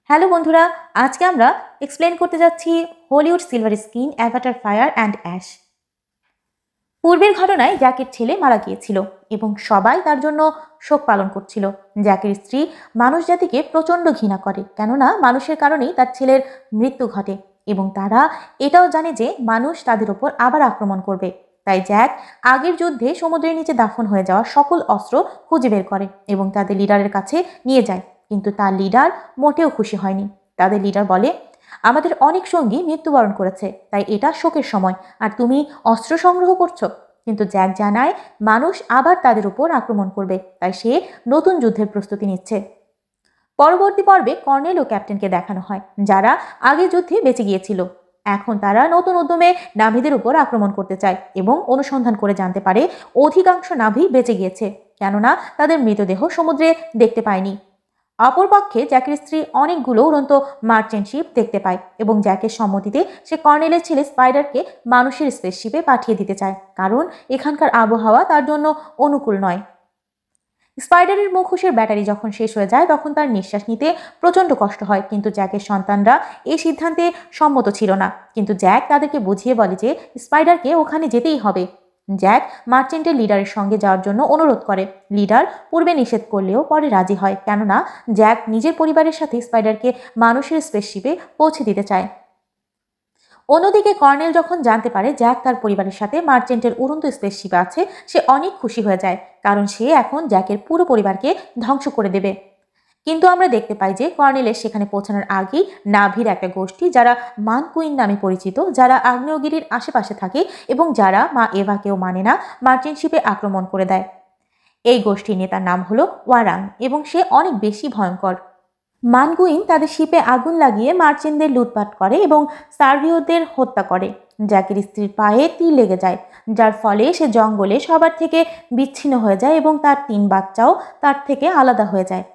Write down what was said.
Hello বন্ধুরা, আজকে আমরা এক্সপ্লেন করতে যাচ্ছি Hollywood silver screen Avatar fire and ash. পূর্বের ঘটনায় জ্যাকের ছেলে মারা গিয়েছিল এবং সবাই তার জন্য শোক পালন করছিল। জ্যাকের স্ত্রী মানুষ জাতিকে প্রচণ্ড ঘৃণা করে, কেননা মানুষের কারণেই তার ছেলের মৃত্যু ঘটে এবং তারা এটাও জানে যে মানুষ তাদের ওপর আবার আক্রমণ করবে। তাই জ্যাক আগের যুদ্ধে সমুদ্রের নিচে দাফন হয়ে যাওয়া সকল অস্ত্র খুঁজে বের করে এবং তাদের লিডারের কাছে নিয়ে যায়, কিন্তু তার লিডার মোটেও খুশি হয়নি। তাদের লিডার বলে, আমাদের অনেক সঙ্গী মৃত্যুবরণ করেছে, তাই এটা শোকের সময়, আর তুমি অস্ত্র সংগ্রহ করছো। কিন্তু জ্যাক জানায় মানুষ আবার তাদের উপর আক্রমণ করবে, তাই সে নতুন যুদ্ধের প্রস্তুতি নিচ্ছে। পরবর্তী পর্বে কর্নেল ও ক্যাপ্টেনকে দেখানো হয়, যারা আগের যুদ্ধে বেঁচে গিয়েছিল। এখন তারা নতুন উদ্যমে নাভিদের উপর আক্রমণ করতে চায় এবং অনুসন্ধান করে জানতে পারে অধিকাংশ নাভি বেঁচে গিয়েছে, কেননা তাদের মৃতদেহ সমুদ্রে দেখতে পায়নি। অপরপক্ষে জ্যাকের স্ত্রী অনেকগুলো উড়ন্ত মার্চেন্ট শিপ দেখতে পায় এবং জ্যাকের সম্মতিতে সে কর্নেলের ছেলে স্পাইডারকে মানুষের স্পেসশিপে পাঠিয়ে দিতে চায়, কারণ এখানকার আবহাওয়া তার জন্য অনুকূল নয়। স্পাইডারের মুখোশের ব্যাটারি যখন শেষ হয়ে যায় তখন তার নিঃশ্বাস নিতে প্রচণ্ড কষ্ট হয়, কিন্তু জ্যাকের সন্তানরা এই সিদ্ধান্তে সম্মত ছিল না। কিন্তু জ্যাক তাদেরকে বুঝিয়ে বলে যে স্পাইডারকে ওখানে যেতেই হবে। জ্যাক মার্চেন্টের লিডারের সঙ্গে যাওয়ার জন্য অনুরোধ করে। লিডার পূর্বে নিষেধ করলেও পরে রাজি হয়, কেননা জ্যাক নিজের পরিবারের সাথে স্পাইডারকে মানুষের স্পেসশিপে পৌঁছে দিতে চায়। অন্যদিকে কর্নেল যখন জানতে পারে জ্যাক তার পরিবারের সাথে মার্চেন্টের উড়ন্ত স্পেসশিপে আছে, সে অনেক খুশি হয়ে যায়, কারণ সে এখন জ্যাকের পুরো পরিবারকে ধ্বংস করে দেবে। কিন্তু আমরা দেখতে পাই যে কর্নেলের সেখানে পৌঁছানোর আগেই নাভির একটা গোষ্ঠী, যারা মান কুইন নামে পরিচিত, যারা আগ্নেয়গিরির আশেপাশে থাকে এবং যারা মা এভাকেও মানে না, মার্চেন্ট শিপে আক্রমণ করে দেয়। এই গোষ্ঠীর নেতার নাম হলো ওয়ারাং এবং সে অনেক বেশি ভয়ঙ্কর। মানগুইন তাদের শিপে আগুন লাগিয়ে মার্চেন্টদের লুটপাট করে এবং সার্ভিয়দের হত্যা করে। জ্যাকের স্ত্রীর পায়ে তীর লেগে যায়, যার ফলে সে জঙ্গলে সবার থেকে বিচ্ছিন্ন হয়ে যায় এবং তার 3 বাচ্চাও তার থেকে আলাদা হয়ে যায়।